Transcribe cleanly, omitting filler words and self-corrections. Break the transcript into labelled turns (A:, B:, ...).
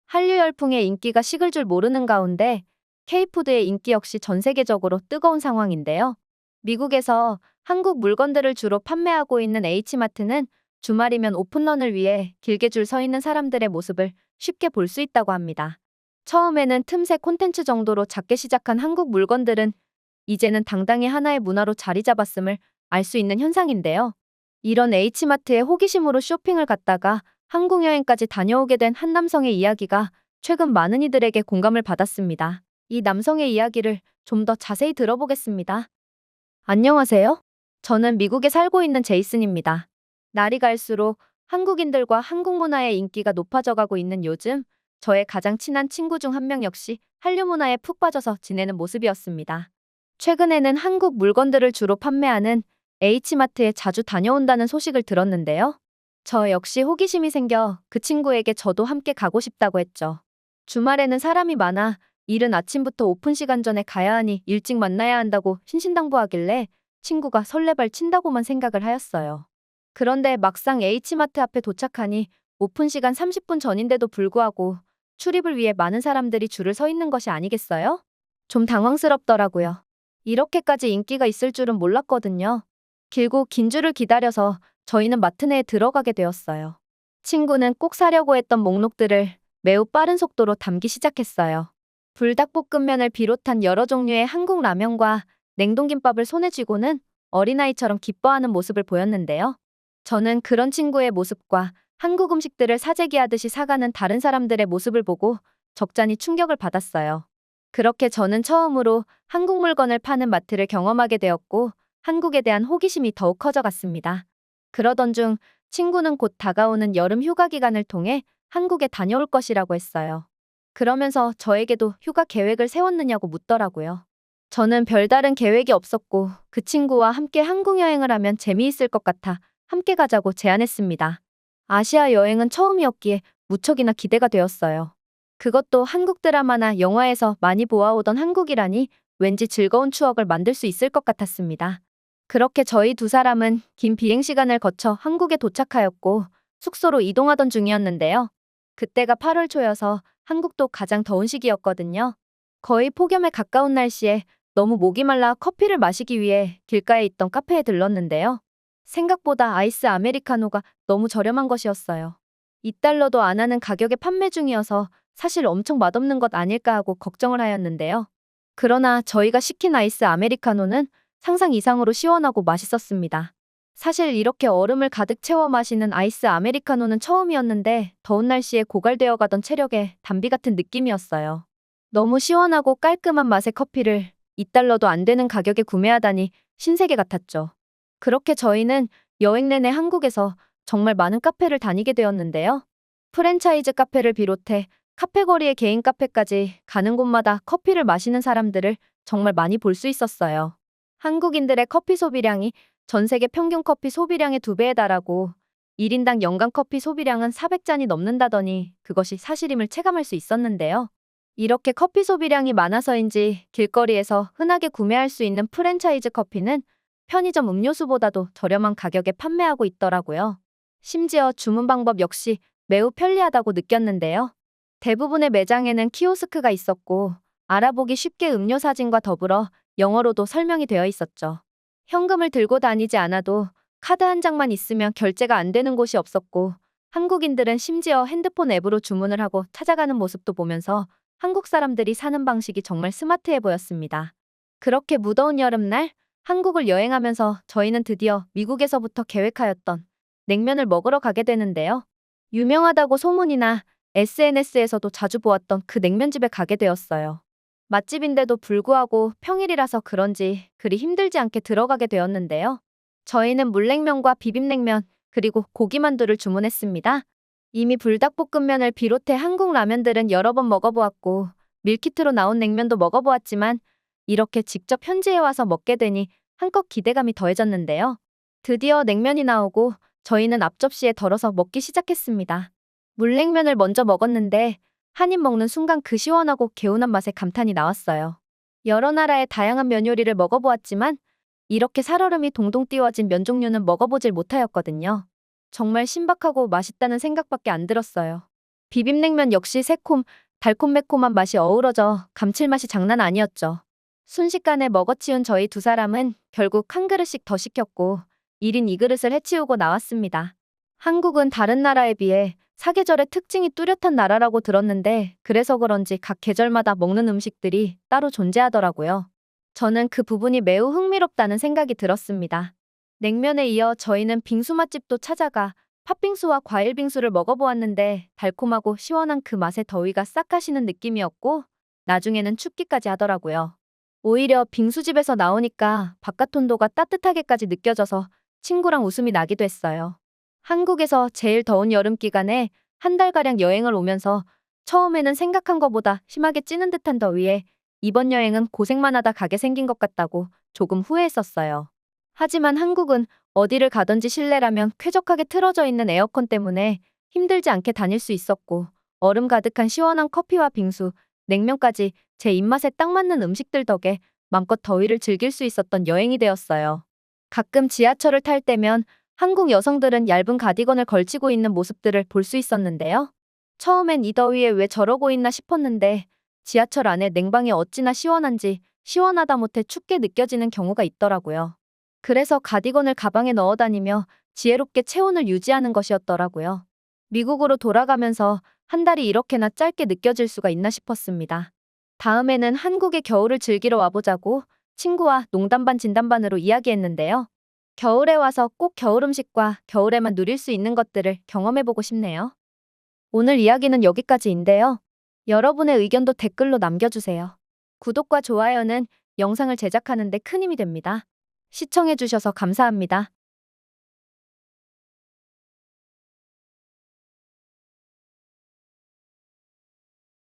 A: 한류 열풍의 인기가 식을 줄 모르는 가운데 K푸드의 인기 역시 전 세계적으로 뜨거운 상황인데요. 미국에서 한국 물건들을 주로 판매하고 있는 H마트는 주말이면 오픈런을 위해 길게 줄 서 있는 사람들의 모습을 쉽게 볼 수 있다고 합니다. 처음에는 틈새 콘텐츠 정도로 작게 시작한 한국 물건들은 이제는 당당히 하나의 문화로 자리 잡았음을 알 수 있는 현상인데요. 이런 H마트의 호기심으로 쇼핑을 갔다가 한국 여행까지 다녀오게 된 한 남성의 이야기가 최근 많은 이들에게 공감을 받았습니다. 이 남성의 이야기를 좀 더 자세히 들어보겠습니다. 안녕하세요. 저는 미국에 살고 있는 제이슨입니다. 날이 갈수록 한국인들과 한국 문화의 인기가 높아져가고 있는 요즘, 저의 가장 친한 친구 중 한 명 역시 한류 문화에 푹 빠져서 지내는 모습이었습니다. 최근에는 한국 물건들을 주로 판매하는 H마트에 자주 다녀온다는 소식을 들었는데요. 저 역시 호기심이 생겨 그 친구에게 저도 함께 가고 싶다고 했죠. 주말에는 사람이 많아 이른 아침부터 오픈 시간 전에 가야 하니 일찍 만나야 한다고 신신당부하길래 친구가 설레발 친다고만 생각을 하였어요. 그런데 막상 H마트 앞에 도착하니 오픈 시간 30분 전인데도 불구하고 출입을 위해 많은 사람들이 줄을 서 있는 것이 아니겠어요? 좀 당황스럽더라고요. 이렇게까지 인기가 있을 줄은 몰랐거든요. 길고 긴 줄을 기다려서 저희는 마트 내에 들어가게 되었어요. 친구는 꼭 사려고 했던 목록들을 매우 빠른 속도로 담기 시작했어요. 불닭볶음면을 비롯한 여러 종류의 한국 라면과 냉동김밥을 손에 쥐고는 어린아이처럼 기뻐하는 모습을 보였는데요. 저는 그런 친구의 모습과 한국 음식들을 사재기하듯이 사가는 다른 사람들의 모습을 보고 적잖이 충격을 받았어요. 그렇게 저는 처음으로 한국 물건을 파는 마트를 경험하게 되었고 한국에 대한 호기심이 더욱 커져갔습니다. 그러던 중 친구는 곧 다가오는 여름 휴가 기간을 통해 한국에 다녀올 것이라고 했어요. 그러면서 저에게도 휴가 계획을 세웠느냐고 묻더라고요. 저는 별다른 계획이 없었고 그 친구와 함께 한국 여행을 하면 재미있을 것 같아 함께 가자고 제안했습니다. 아시아 여행은 처음이었기에 무척이나 기대가 되었어요. 그것도 한국 드라마나 영화에서 많이 보아오던 한국이라니 왠지 즐거운 추억을 만들 수 있을 것 같았습니다. 그렇게 저희 두 사람은 긴 비행시간을 거쳐 한국에 도착하였고 숙소로 이동하던 중이었는데요. 그때가 8월 초여서 한국도 가장 더운 시기였거든요. 거의 폭염에 가까운 날씨에 너무 목이 말라 커피를 마시기 위해 길가에 있던 카페에 들렀는데요. 생각보다 아이스 아메리카노가 너무 저렴한 것이었어요. 2달러도 안 하는 가격에 판매 중이어서 사실 엄청 맛없는 것 아닐까 하고 걱정을 하였는데요. 그러나 저희가 시킨 아이스 아메리카노는 상상 이상으로 시원하고 맛있었습니다. 사실 이렇게 얼음을 가득 채워 마시는 아이스 아메리카노는 처음이었는데 더운 날씨에 고갈되어 가던 체력에 담비 같은 느낌이었어요. 너무 시원하고 깔끔한 맛의 커피를 2달러도 안 되는 가격에 구매하다니 신세계 같았죠. 그렇게 저희는 여행 내내 한국에서 정말 많은 카페를 다니게 되었는데요. 프랜차이즈 카페를 비롯해 카페거리의 개인 카페까지 가는 곳마다 커피를 마시는 사람들을 정말 많이 볼 수 있었어요. 한국인들의 커피 소비량이 전 세계 평균 커피 소비량의 2배에 달하고 1인당 연간 커피 소비량은 400잔이 넘는다더니 그것이 사실임을 체감할 수 있었는데요. 이렇게 커피 소비량이 많아서인지 길거리에서 흔하게 구매할 수 있는 프랜차이즈 커피는 편의점 음료수보다도 저렴한 가격에 판매하고 있더라고요. 심지어 주문 방법 역시 매우 편리하다고 느꼈는데요. 대부분의 매장에는 키오스크가 있었고 알아보기 쉽게 음료 사진과 더불어 영어로도 설명이 되어 있었죠. 현금을 들고 다니지 않아도 카드 한 장만 있으면 결제가 안 되는 곳이 없었고 한국인들은 심지어 핸드폰 앱으로 주문을 하고 찾아가는 모습도 보면서 한국 사람들이 사는 방식이 정말 스마트해 보였습니다. 그렇게 무더운 여름날 한국을 여행하면서 저희는 드디어 미국에서부터 계획하였던 냉면을 먹으러 가게 되는데요. 유명하다고 소문이나 SNS에서도 자주 보았던 그 냉면집에 가게 되었어요. 맛집인데도 불구하고 평일이라서 그런지 그리 힘들지 않게 들어가게 되었는데요. 저희는 물냉면과 비빔냉면 그리고 고기만두를 주문했습니다. 이미 불닭볶음면을 비롯해 한국 라면들은 여러 번 먹어보았고 밀키트로 나온 냉면도 먹어보았지만 이렇게 직접 현지에 와서 먹게 되니 한껏 기대감이 더해졌는데요. 드디어 냉면이 나오고 저희는 앞접시에 덜어서 먹기 시작했습니다. 물냉면을 먼저 먹었는데 한 입 먹는 순간 그 시원하고 개운한 맛에 감탄이 나왔어요. 여러 나라의 다양한 면 요리를 먹어보았지만 이렇게 살얼음이 동동 띄워진 면 종류는 먹어보질 못하였거든요. 정말 신박하고 맛있다는 생각밖에 안 들었어요. 비빔냉면 역시 새콤, 달콤매콤한 맛이 어우러져 감칠맛이 장난 아니었죠. 순식간에 먹어치운 저희 두 사람은 결국 한 그릇씩 더 시켰고 1인 2그릇을 해치우고 나왔습니다. 한국은 다른 나라에 비해 사계절의 특징이 뚜렷한 나라라고 들었는데 그래서 그런지 각 계절마다 먹는 음식들이 따로 존재하더라고요. 저는 그 부분이 매우 흥미롭다는 생각이 들었습니다. 냉면에 이어 저희는 빙수 맛집도 찾아가 팥빙수와 과일빙수를 먹어보았는데 달콤하고 시원한 그 맛에 더위가 싹 가시는 느낌이었고 나중에는 춥기까지 하더라고요. 오히려 빙수집에서 나오니까 바깥 온도가 따뜻하게까지 느껴져서 친구랑 웃음이 나기도 했어요. 한국에서 제일 더운 여름 기간에 한 달가량 여행을 오면서 처음에는 생각한 것보다 심하게 찌는 듯한 더위에 이번 여행은 고생만 하다 가게 생긴 것 같다고 조금 후회했었어요. 하지만 한국은 어디를 가든지 실내라면 쾌적하게 틀어져 있는 에어컨 때문에 힘들지 않게 다닐 수 있었고 얼음 가득한 시원한 커피와 빙수, 냉면까지 제 입맛에 딱 맞는 음식들 덕에 맘껏 더위를 즐길 수 있었던 여행이 되었어요. 가끔 지하철을 탈 때면 한국 여성들은 얇은 가디건을 걸치고 있는 모습들을 볼 수 있었는데요. 처음엔 이 더위에 왜 저러고 있나 싶었는데 지하철 안에 냉방이 어찌나 시원한지 시원하다 못해 춥게 느껴지는 경우가 있더라고요. 그래서 가디건을 가방에 넣어 다니며 지혜롭게 체온을 유지하는 것이었더라고요. 미국으로 돌아가면서 한 달이 이렇게나 짧게 느껴질 수가 있나 싶었습니다. 다음에는 한국의 겨울을 즐기러 와보자고 친구와 농담 반 진담 반으로 이야기했는데요. 겨울에 와서 꼭 겨울 음식과 겨울에만 누릴 수 있는 것들을 경험해보고 싶네요. 오늘 이야기는 여기까지인데요. 여러분의 의견도 댓글로 남겨주세요. 구독과 좋아요는 영상을 제작하는 데 큰 힘이 됩니다. 시청해주셔서 감사합니다.